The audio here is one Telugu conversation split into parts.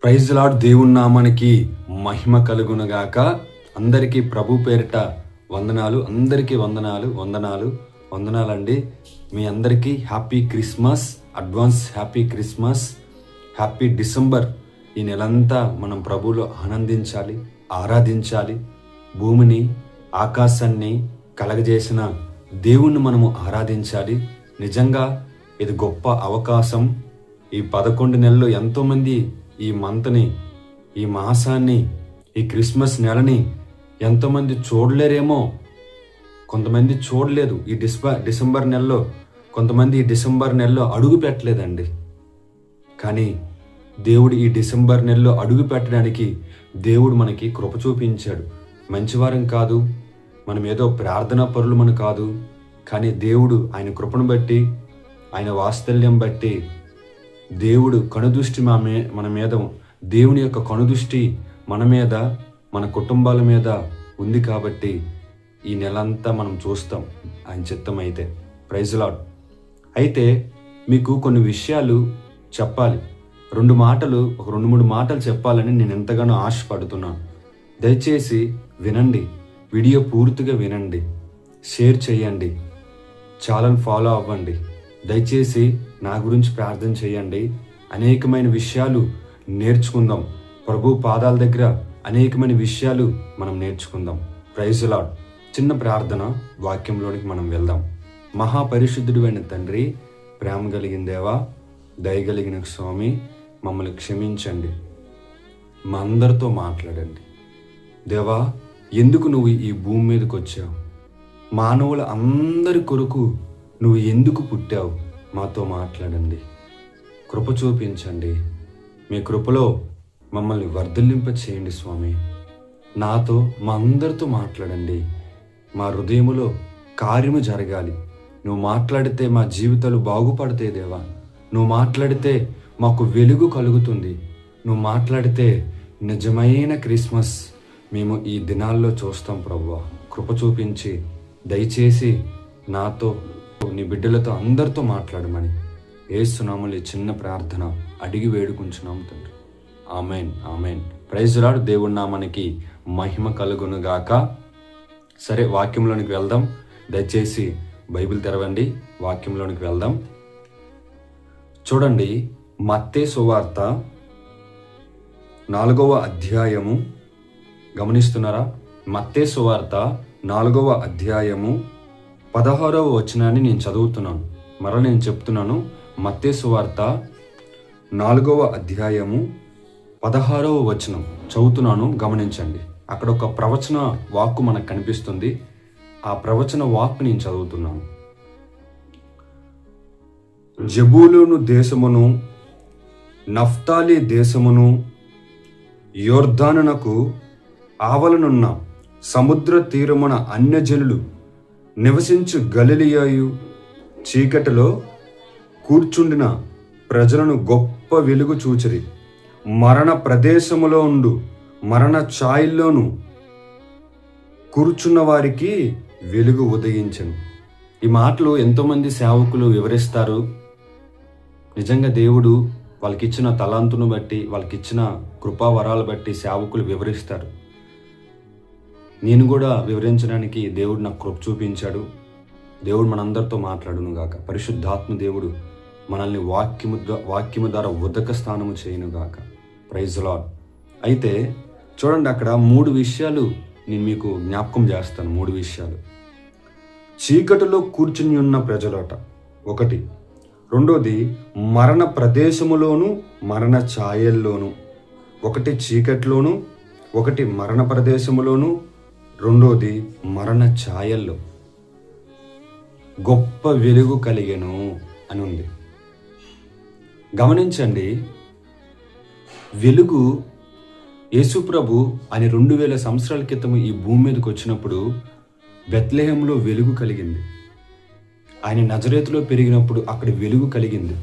Praise Lord. దేవుని నామానికి మహిమ కలుగునుగాక. అందరికీ ప్రభు పేరిట వందనాలు. అందరికీ వందనాలండి. మీ అందరికీ happy Christmas, advance happy Christmas, happy December. ఈ నెలంతా మనం ప్రభువులో ఆనందించాలి, ఆరాధించాలి. భూమిని ఆకాశాన్ని కలగజేసిన దేవుణ్ణి మనము ఆరాధించాలి. నిజంగా ఇది గొప్ప అవకాశం. ఈ 11 నెలలు ఎంతోమంది ఈ మంత్ని, ఈ మాసాన్ని, ఈ క్రిస్మస్ నెలని ఎంతోమంది చూడలేరేమో. కొంతమంది చూడలేదు. ఈ డిసెంబర్ నెలలో కొంతమంది ఈ డిసెంబర్ నెలలో అడుగు పెట్టలేదండి. కానీ దేవుడు ఈ డిసెంబర్ నెలలో అడుగు పెట్టడానికి దేవుడు మనకి కృప చూపించాడు. మంచివారం కాదు, మనం ఏదో ప్రార్థనా పరులమని కాదు, కానీ దేవుడు ఆయన కృపను బట్టి, ఆయన వాత్సల్యం బట్టి దేవుడు కనుదృష్టి మన మీద, దేవుని యొక్క కనుదృష్టి మన మీద, మన కుటుంబాల మీద ఉంది. కాబట్టి ఈ నెలంతా మనం చూస్తాం ఆయన చిత్తం అయితే. Praise Lord. అయితే మీకు కొన్ని విషయాలు చెప్పాలి. 2 3 మాటలు చెప్పాలని నేను ఎంతగానో ఆశపడుతున్నాను. దయచేసి వినండి, వీడియో పూర్తిగా వినండి, షేర్ చేయండి, ఛానల్ ఫాలో అవ్వండి. దయచేసి నా గురించి ప్రార్థన చేయండి. అనేకమైన విషయాలు నేర్చుకుందాం. ప్రభు పాదాల దగ్గర అనేకమైన విషయాలు మనం నేర్చుకుందాం. Praise Lord. చిన్న ప్రార్థన, వాక్యంలోనికి మనం వెళ్దాం. మహాపరిశుద్ధుడైన తండ్రి, ప్రేమ కలిగిన దేవా, దయగలిగిన స్వామి, మమ్మల్ని క్షమించండి. మా అందరితో మాట్లాడండి దేవా. ఎందుకు నువ్వు ఈ భూమి మీదకి వచ్చావు? మానవుల అందరి కొరకు నువ్వు ఎందుకు పుట్టావు? మాతో మాట్లాడండి, కృప చూపించండి. మీ కృపలో మమ్మల్ని వర్ధిల్లింప చేయండి స్వామి. నాతో, మా అందరితో మాట్లాడండి. మా హృదయములో కార్యము జరగాలి. నువ్వు మాట్లాడితే మా జీవితాలు బాగుపడతాయి దేవా. నువ్వు మాట్లాడితే మాకు వెలుగు కలుగుతుంది. నువ్వు మాట్లాడితే నిజమైన క్రిస్మస్ మేము ఈ దినాల్లో చూస్తాం ప్రభువా. కృప చూపించి దయచేసి నాతో, నీ బిడ్డలతో అందరితో మాట్లాడమని యేసు నామములో చిన్న ప్రార్థన అడిగి వేడుకుంటున్నాము తండ్రి. Amen, amen. Praise Lord. దేవుని నామానికి మహిమ కలుగునుగాక. సరే, వాక్యంలోనికి వెళ్దాం. దయచేసి బైబిల్ తెరవండి, వాక్యంలోనికి వెళ్దాం. చూడండి, మత్తయి సువార్త 4వ అధ్యాయము. గమనిస్తున్నారా? మత్తయి సువార్త 4వ అధ్యాయము 16వ వచనాన్ని నేను చదువుతున్నాను. మరలా నేను చెప్తున్నాను. మత్తయి సువార్త 4వ అధ్యాయము 16వ వచనం చదువుతున్నాను, గమనించండి. అక్కడ ఒక ప్రవచన వాక్కు మనకు కనిపిస్తుంది. ఆ ప్రవచన వాక్కు నేను చదువుతున్నాను. జెబూలూను దేశమును, నఫ్తాలి దేశమును, యొర్దానునకు ఆవలనున్న సముద్ర తీరమున అన్యజనులు నివసించు గలిలయయు చీకటిలో కూర్చుండిన ప్రజలను గొప్ప వెలుగు చూచిరి. మరణ ప్రదేశములో ఉండు మరణ ఛాయల్లోను కూర్చున్న వారికి వెలుగు ఉదయించెను. ఈ మాటలు ఎంతోమంది సేవకులు వివరిస్తారు. నిజంగా దేవుడు వాళ్ళకిచ్చిన తలాంతును బట్టి, వాళ్ళకిచ్చిన కృపావరాలు బట్టి సేవకులు వివరిస్తారు. నేను కూడా వివరించడానికి దేవుడు నాకు కృప చూపించాడు. దేవుడు మనందరితో మాట్లాడును గాక. పరిశుద్ధాత్మ దేవుడు మనల్ని వాక్యము ద్వారా ఉదక స్థానము చేయను గాక. Praise Lord. అయితే చూడండి, అక్కడ 3 విషయాలు నేను మీకు జ్ఞాపకం చేస్తాను. 3 విషయాలు. చీకటిలో కూర్చుని ఉన్న ప్రజలట ఒకటి. రెండోది, మరణ ప్రదేశములోను మరణ ఛాయల్లోను. ఒకటి చీకటిలోను, ఒకటి మరణ ప్రదేశములోను, రెండోది మరణ ఛాయల్లో గొప్ప వెలుగు కలిగెను అని ఉంది. గమనించండి, వెలుగు యేసుప్రభు ఆయన 2000 సంవత్సరాల క్రితం ఈ భూమి మీదకి వచ్చినప్పుడు బెత్లెహేములో వెలుగు కలిగింది. ఆయన నజరేతులో పెరిగినప్పుడు అక్కడ వెలుగు కలిగింది.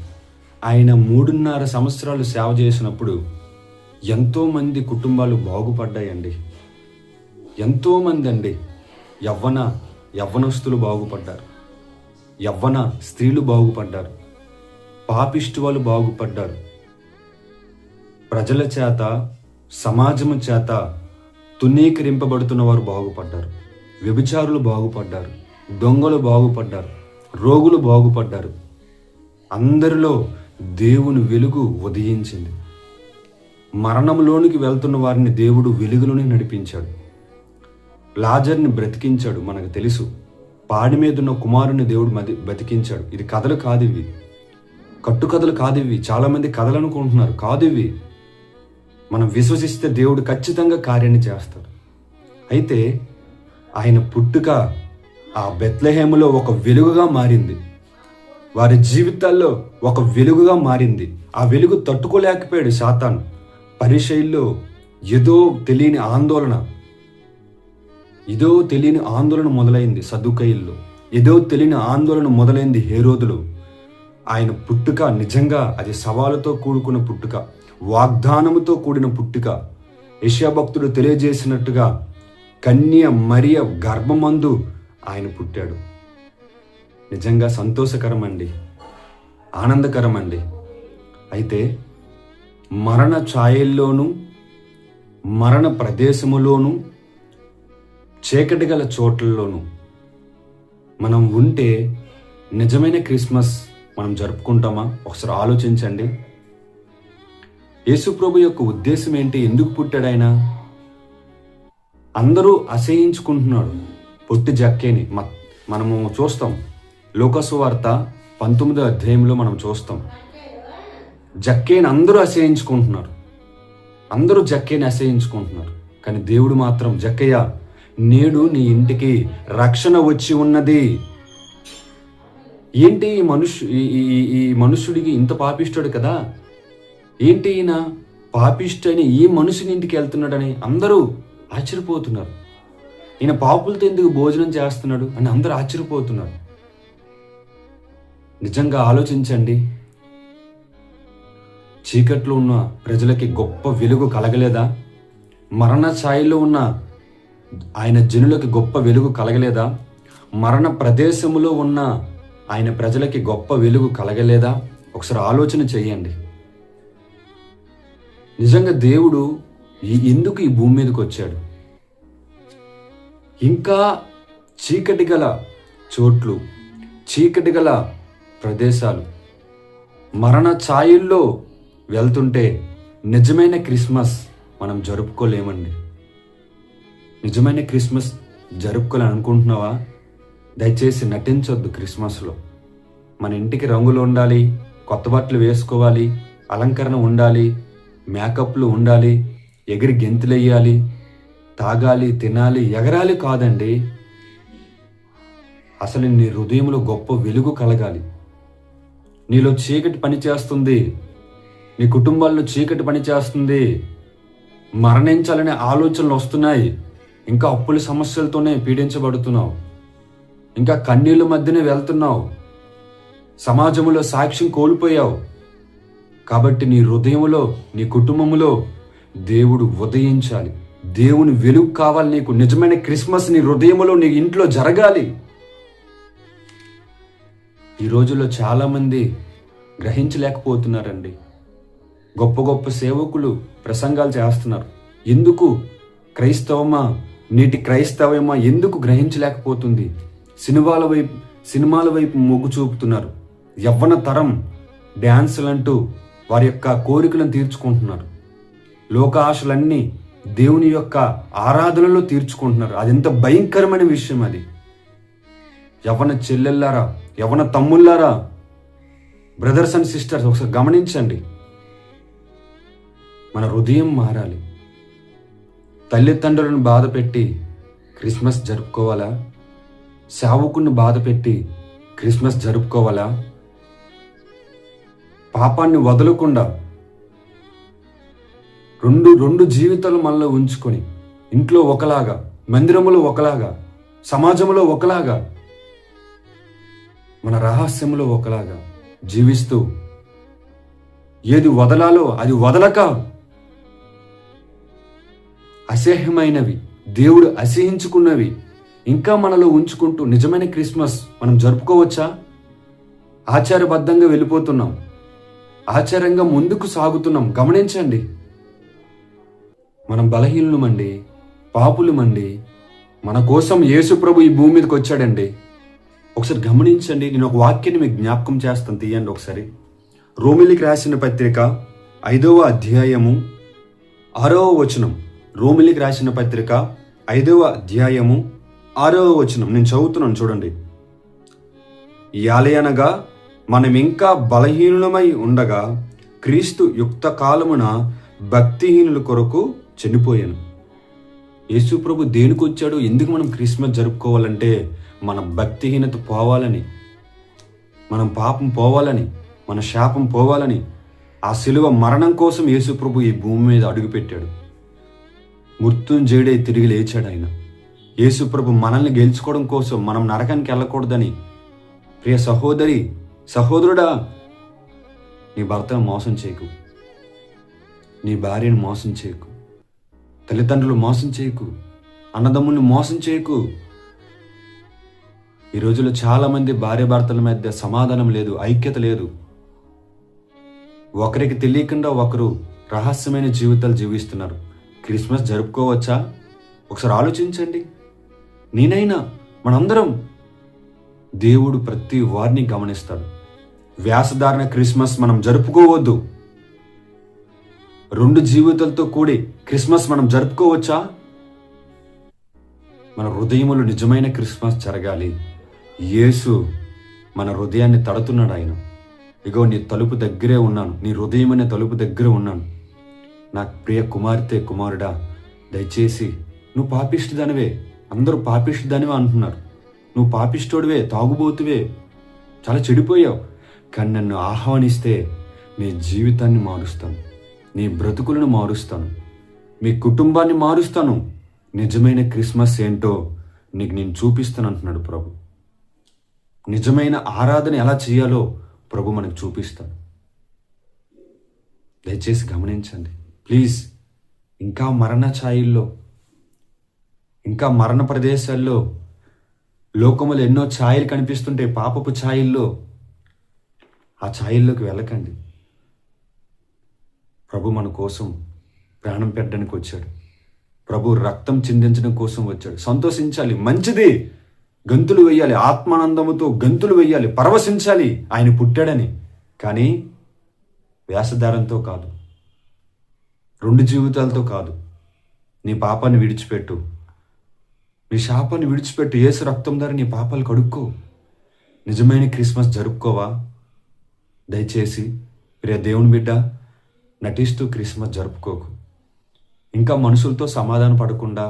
ఆయన 3.5 సంవత్సరాలు సేవ చేసినప్పుడు ఎంతోమంది కుటుంబాలు బాగుపడ్డాయండి. ఎంతోమంది అండి, యవ్వనస్తులు బాగుపడ్డారు, యవ్వన స్త్రీలు బాగుపడ్డారు, పాపిష్టి వాళ్ళు బాగుపడ్డారు. ప్రజల చేత, సమాజము చేత తునీకరింపబడుతున్న వారు బాగుపడ్డారు, వ్యభిచారులు బాగుపడ్డారు, దొంగలు బాగుపడ్డారు, రోగులు బాగుపడ్డారు. అందరిలో దేవుని వెలుగు ఉదయించింది. మరణంలోనికి వెళ్తున్న వారిని దేవుడు వెలుగులోనే నడిపించాడు. లాజర్ని బ్రతికించాడు, మనకు తెలుసు. పాడి మీద ఉన్న కుమారుని దేవుడు బతికించాడు. ఇది కథలు కాదు, ఇవి కట్టుకథలు కాదు, ఇవి చాలామంది కథలు అనుకుంటున్నారు. కాదు, ఇవి మనం విశ్వసిస్తే దేవుడు ఖచ్చితంగా కార్యాన్ని చేస్తాడు. అయితే ఆయన పుట్టుక ఆ బెత్లెహేములో ఒక వెలుగుగా మారింది. వారి జీవితాల్లో ఒక వెలుగుగా మారింది. ఆ వెలుగు తట్టుకోలేకపోయాడు సాతాను. పరిసయ్యుల్లో ఏదో తెలియని ఆందోళన మొదలైంది. సదుకయ్యుల్లో ఏదో తెలియని ఆందోళన మొదలైంది. హేరోదులు. ఆయన పుట్టుక నిజంగా అది సవాలుతో కూడుకున్న పుట్టుక, వాగ్దానముతో కూడిన పుట్టుక. యెషయా భక్తుడు తెలియజేసినట్టుగా కన్య మరియ గర్భమందు ఆయన పుట్టాడు. నిజంగా సంతోషకరం అండి, ఆనందకరం అండి. అయితే మరణ ఛాయల్లోనూ, మరణ ప్రదేశములోనూ, చీకటి గల చోట్లలోనూ మనం ఉంటే నిజమైన క్రిస్మస్ మనం జరుపుకుంటామా? ఒకసారి ఆలోచించండి. యేసుప్రభు యొక్క ఉద్దేశం ఏంటి? ఎందుకు పుట్టాడు ఆయన? అందరూ అసహించుకుంటున్నాడు పొట్టి జక్కేని. మనము చూస్తాం, లూకాసు వార్త 19వ అధ్యాయంలో మనం చూస్తాం. జక్కేని అందరూ అసహించుకుంటున్నారు, అందరూ జక్కేని అసహించుకుంటున్నారు. కానీ దేవుడు మాత్రం, జక్కయ్య, నేడు నీ ఇంటికి రక్షణ వచ్చి ఉన్నది. ఏంటి ఈ మనుష్యుడికి ఇంత పాపిష్టుడు కదా, ఏంటి ఈయన పాపిష్టు అని ఈ మనుషుని ఇంటికి వెళ్తున్నాడని అందరూ ఆశ్చర్యపోతున్నారు. ఈయన పాపులతో ఎందుకు భోజనం చేస్తున్నాడు అని అందరూ ఆశ్చర్యపోతున్నారు. నిజంగా ఆలోచించండి. చీకట్లో ఉన్న ప్రజలకి గొప్ప వెలుగు కలగలేదా? మరణ ఛాయలో ఉన్న ఆయన జనులకి గొప్ప వెలుగు కలగలేదా? మరణ ప్రదేశములో ఉన్న ఆయన ప్రజలకి గొప్ప వెలుగు కలగలేదా? ఒకసారి ఆలోచన చెయ్యండి. నిజంగా దేవుడు ఎందుకు ఈ భూమి మీదకి వచ్చాడు? ఇంకా చీకటి గల చోట్లు, చీకటి గల ప్రదేశాలు, మరణ ఛాయల్లో వెళ్తుంటే నిజమైన క్రిస్మస్ మనం జరుపుకోలేమండి. నిజమైన క్రిస్మస్ జరుపుకోవాలని అనుకుంటున్నావా? దయచేసి నటించొద్దు. క్రిస్మస్లో మన ఇంటికి రంగులు ఉండాలి, కొత్త బట్టలు వేసుకోవాలి, అలంకరణ ఉండాలి, మేకప్లు ఉండాలి, ఎగిరి గెంతులు వేయాలి, తాగాలి, తినాలి, ఎగరాలి కాదండి. అసలు నీ హృదయంలో గొప్ప వెలుగు కలగాలి. నీలో చీకటి పనిచేస్తుంది, నీ కుటుంబాల్లో చీకటి పనిచేస్తుంది, మరణించాలనే ఆలోచనలు వస్తున్నాయి, ఇంకా అప్పుల సమస్యలతోనే పీడించబడుతున్నావు, ఇంకా కన్నీళ్ళ మధ్యనే వెళ్తున్నావు, సమాజంలో సాక్ష్యం కోల్పోయావు. కాబట్టి నీ హృదయంలో, నీ కుటుంబంలో దేవుడు ఉదయించాలి. దేవుని వెలుగు కావాలి నీకు. నిజమైన క్రిస్మస్ నీ హృదయంలో, నీ ఇంట్లో జరగాలి. ఈ రోజుల్లో చాలామంది గ్రహించలేకపోతున్నారండి. గొప్ప గొప్ప సేవకులు ప్రసంగాలు చేస్తున్నారు. ఎందుకు క్రైస్తవమా, నేటి క్రైస్తవమా ఎందుకు గ్రహించలేకపోతుంది? సినిమాల వైపు మొగ్గు చూపుతున్నారు. యవ్వన తరం డ్యాన్సులంటూ వారి యొక్క కోరికలను తీర్చుకుంటున్నారు. లోకాశలన్నీ దేవుని యొక్క ఆరాధనలో తీర్చుకుంటున్నారు. అది ఎంత భయంకరమైన విషయం అది. యవ్వన చెల్లెళ్ళారా, యవ్వన తమ్ముళ్ళారా, బ్రదర్స్ అండ్ సిస్టర్స్, ఒకసారి గమనించండి. మన హృదయం మారాలి. తల్లిదండ్రులను బాధ పెట్టి క్రిస్మస్ జరుపుకోవాలా? సేవకుని బాధ పెట్టి క్రిస్మస్ జరుపుకోవాలా? పాపాన్ని వదలకుండా రెండు జీవితాలు మనలో ఉంచుకొని, ఇంట్లో ఒకలాగా, మందిరములో ఒకలాగా, సమాజంలో ఒకలాగా, మన రహస్యంలో ఒకలాగా జీవిస్తూ ఏది వదలాలో అది వదలక, అసహ్యమైనవి, దేవుడు అసహించుకున్నవి ఇంకా మనలో ఉంచుకుంటూ నిజమైన క్రిస్మస్ మనం జరుపుకోవచ్చా? ఆచారబద్ధంగా వెళ్ళిపోతున్నాం, ఆచారంగా ముందుకు సాగుతున్నాం. గమనించండి. మనం బలహీనులమండి, పాపులమండి. మన కోసం యేసు ప్రభు ఈ భూమి మీదకి వచ్చాడండి. ఒకసారి గమనించండి. నేను ఒక వాక్యాన్ని మీకు జ్ఞాపకం చేస్తాను, తీయండి ఒకసారి. రోమిలికి రాసిన పత్రిక 5వ అధ్యాయము 6వ వచనం. రోమిలికి రాసిన పత్రిక 5వ అధ్యాయము 6వ వచనం నేను చదువుతున్నాను, చూడండి. యాలయనగా మనం ఇంకా బలహీనులమై ఉండగా క్రీస్తు యుక్త కాలమున భక్తిహీనుల కొరకు చనిపోయాను. యేసు ప్రభు దేనికి వచ్చాడు? ఎందుకు మనం క్రిస్మస్ జరుపుకోవాలంటే మన భక్తిహీనత పోవాలని, మనం పాపం పోవాలని, మన శాపం పోవాలని. ఆ శిలువ మరణం కోసం యేసు ప్రభు ఈ భూమి మీద అడుగుపెట్టాడు. మృత్యుంజయుడై తిరిగి లేచాడు ఆయన. యేసు ప్రభు మనల్ని గెలుచుకోవడం కోసం, మనం నరకానికి వెళ్ళకూడదని. ప్రియ సహోదరి, సహోదరుడా, నీ భర్తను మోసం చేయకు, నీ భార్యను మోసం చేయకు, తల్లిదండ్రులు మోసం చేయకు, అన్నదమ్ముల్ని మోసం చేయకు. ఈ రోజుల్లో చాలామంది భార్య భర్తల మధ్య సమాధానం లేదు, ఐక్యత లేదు. ఒకరికి తెలియకుండా ఒకరు రహస్యమైన జీవితాలు జీవిస్తున్నారు. క్రిస్మస్ జరుపుకోవచ్చా? ఒకసారి ఆలోచించండి. నేనైనా మనందరం, దేవుడు ప్రతి వారిని గమనిస్తాడు. వేషధారణ క్రిస్మస్ మనం జరుపుకోవద్దు. 2 జీవితాలతో కూడి క్రిస్మస్ మనం జరుపుకోవచ్చా? మన హృదయములో నిజమైన క్రిస్మస్ జరగాలి. యేసు మన హృదయాన్ని తడుతున్నాడు. ఆయన, ఇగో నీ తలుపు దగ్గరే ఉన్నాను, నీ హృదయం అనే తలుపు దగ్గరే ఉన్నాను. నా ప్రియ కుమార్తె, కుమారుడా, దయచేసి, నువ్వు పాపిష్టిదానివే, అందరూ పాపిష్టిదానివే అంటున్నారు, నువ్వు పాపిష్టోడివే, తాగుబోతువే, చాలా చెడిపోయావు, కానీ నన్ను ఆహ్వానిస్తే నీ జీవితాన్ని మారుస్తాను, నీ బ్రతుకులను మారుస్తాను, మీ కుటుంబాన్ని మారుస్తాను. నిజమైన క్రిస్మస్ ఏంటో నీకు నేను చూపిస్తాను అంటున్నాడు ప్రభు. నిజమైన ఆరాధన ఎలా చేయాలో ప్రభు మనకు చూపిస్తాడు. దయచేసి గమనించండి ప్లీజ్. ఇంకా మరణ ఛాయల్లో, ఇంకా మరణ ప్రదేశాల్లో, లోకములు ఎన్నో ఛాయలు కనిపిస్తుంటే, పాపపు ఛాయల్లో, ఆ ఛాయల్లోకి వెళ్ళకండి. ప్రభు మన కోసం ప్రాణం పెట్టడానికి వచ్చాడు. ప్రభు రక్తం చిందించడం కోసం వచ్చాడు. సంతోషించాలి, మంచిది, గంతులు వేయాలి, ఆత్మానందముతో గంతులు వేయాలి, పరవశించాలి ఆయన పుట్టాడని. కానీ వేషధారంతో కాదు, 2 జీవితాలతో కాదు. నీ పాపాన్ని విడిచిపెట్టు, నీ శాపాన్ని విడిచిపెట్టు. యేసు రక్తం ద్వారా నీ పాపాలు కడుక్కో. నిజమైన క్రిస్మస్ జరుపుకోవా? దయచేసి ప్రియ దేవుని బిడ్డ, నటిస్తూ క్రిస్మస్ జరుపుకోకు. ఇంకా మనుషులతో సమాధాన పడకుండా,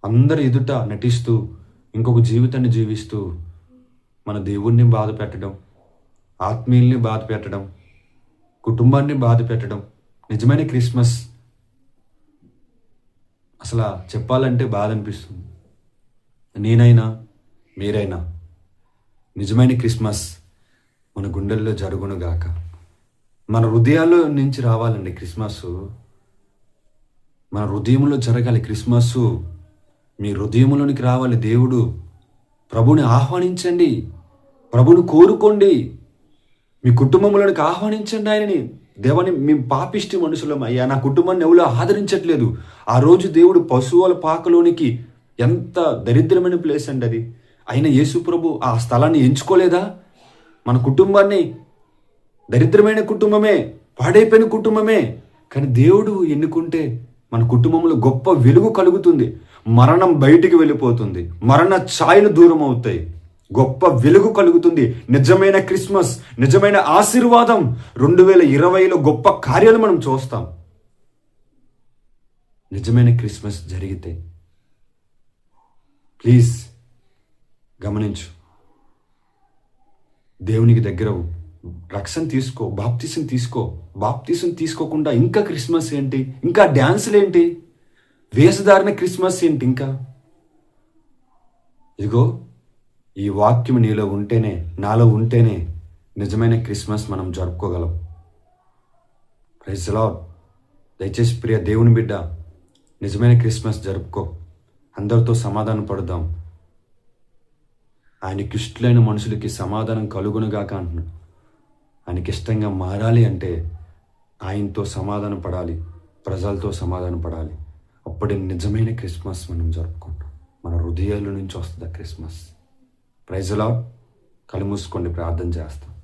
అందరి ఎదుట నటిస్తూ ఇంకొక జీవితాన్ని జీవిస్తూ మన దేవుణ్ణి బాధ పెట్టడం, ఆత్మీయుల్ని బాధ పెట్టడం, కుటుంబాన్ని బాధ పెట్టడం. నిజమైన క్రిస్మస్ అసలు చెప్పాలంటే బాధ అనిపిస్తుంది. నేనైనా మీరైనా నిజమైన క్రిస్మస్ మన గుండెల్లో జరుగునుగాక. మన హృదయాల్లో నుంచి రావాలండి క్రిస్మస్. మన హృదయంలో జరగాలి క్రిస్మస్. మీ హృదయంలోనికి రావాలి దేవుడు. ప్రభుని ఆహ్వానించండి, ప్రభుని కోరుకోండి, మీ కుటుంబంలోనికి ఆహ్వానించండి ఆయనని. దేవాని, మేము పాపిష్టి మనుషులం అయ్యా, నా కుటుంబాన్ని ఎవరు ఆదరించట్లేదు. ఆ రోజు దేవుడు పశువుల పాకలోనికి, ఎంత దరిద్రమైన ప్లేస్ అండి అది. అయినా యేసు ప్రభు ఆ స్థలాన్ని ఎంచుకోలేదా? మన కుటుంబాన్ని, దరిద్రమైన కుటుంబమే, పాడైపోయిన కుటుంబమే, కానీ దేవుడు ఎన్నుకుంటే మన కుటుంబంలో గొప్ప వెలుగు కలుగుతుంది. మరణం బయటికి వెళ్ళిపోతుంది, మరణ ఛాయలు దూరం అవుతాయి, గొప్ప వెలుగు కలుగుతుంది. నిజమైన క్రిస్మస్, నిజమైన ఆశీర్వాదం 2020లో గొప్ప కార్యాలు మనం చూస్తాం. నిజమైన క్రిస్మస్ జరిగితే ప్లీజ్ గమనించు. దేవునికి దగ్గర రక్షణ తీసుకో, బాప్తిసం తీసుకో. బాప్తిసం తీసుకోకుండా ఇంకా క్రిస్మస్ ఏంటి? ఇంకా డ్యాన్సులు ఏంటి? వేషధారణ క్రిస్మస్ ఏంటి? ఇంకా ఇదిగో ఈ వాక్యం నీలో ఉంటేనే, నాలో ఉంటేనే నిజమైన క్రిస్మస్ మనం జరుపుకోగలం. Praise the lord. దయచేసి ప్రియ దేవుని బిడ్డ, నిజమైన క్రిస్మస్ జరుపుకో. అందరితో సమాధానం పడదాం. ఆయనకి ఇష్టలైన మనుషులకి సమాధానం కలుగునుగాక అంటున్నాడు. ఆయనకి ఇష్టంగా మారాలి అంటే ఆయనతో సమాధానం పడాలి, ప్రజలతో సమాధాన పడాలి. అప్పుడే నిజమైన క్రిస్మస్ మనం జరుపుకుంటాం. మన హృదయాల నుంచి వస్తుంది ఆ క్రిస్మస్. Praise the lord. కళ్ళు మూసుకోండి, ప్రార్థన చేస్తాం.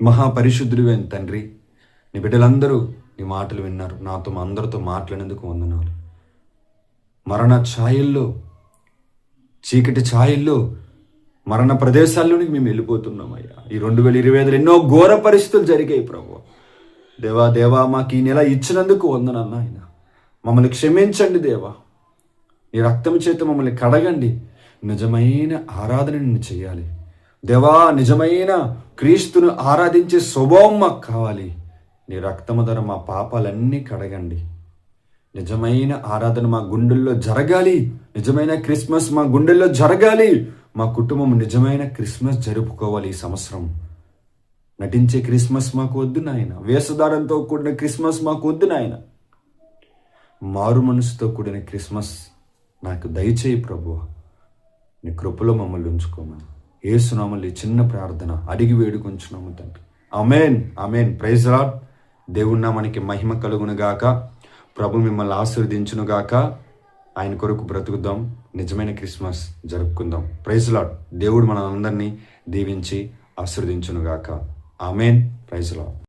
మహాపరిశుద్ధుడివైన తండ్రి, నీ బిడ్డలందరూ నీ మాటలు విన్నారు. నాతో అందరితో మాట్లాడేందుకు వందనాలు. మరణ ఛాయల్లో, చీకటి ఛాయల్లో, మరణ ప్రదేశాల్లోనికి మేము వెళ్ళిపోతున్నామయ్యా. ఈ 2025 ఎన్నో ఘోర పరిస్థితులు జరిగాయి ప్రభు. దేవా మాకు ఈ నెల ఇచ్చినందుకు వందనాలు ఆయన. మమ్మల్ని క్షమించండి దేవా. నీ రక్తం చేత మమ్మల్ని కడగండి. నిజమైన ఆరాధన నిన్ను చేయాలి దేవా. నిజమైన క్రీస్తును ఆరాధించే స్వభావం మాకు కావాలి. నీ రక్తము ధర మా పాపాలన్నీ కడగండి. నిజమైన ఆరాధన మా గుండెల్లో జరగాలి. నిజమైన క్రిస్మస్ మా గుండెల్లో జరగాలి. మా కుటుంబం నిజమైన క్రిస్మస్ జరుపుకోవాలి. ఈ సంవత్సరం నటించే క్రిస్మస్ మాకు వద్దు నాయన. వేషధారంతో కూడిన క్రిస్మస్ మాకు వద్దు నాయన. మారు మనసుతో కూడిన క్రిస్మస్ నాకు దయచేయి ప్రభువా. నీ కృపలో మమ్మల్ని ఉంచుకోమని యేసునామములో ఈ చిన్న ప్రార్థన అడిగి వేడుకొంచున్నాము తండ్రి. Amen, amen. Praise the Lord. దేవుని నామానికి మహిమ కలుగును గాక. ప్రభు మిమ్మల్ని ఆశీర్వదించును గాక. ఆయన కొరకు బ్రతుకుదాం. నిజమైన క్రిస్మస్ జరుపుకుందాం. Praise the Lord. దేవుడు మనందరినీ దీవించి ఆశీర్వదించును గాక. ఆమేన్. Praise the lord.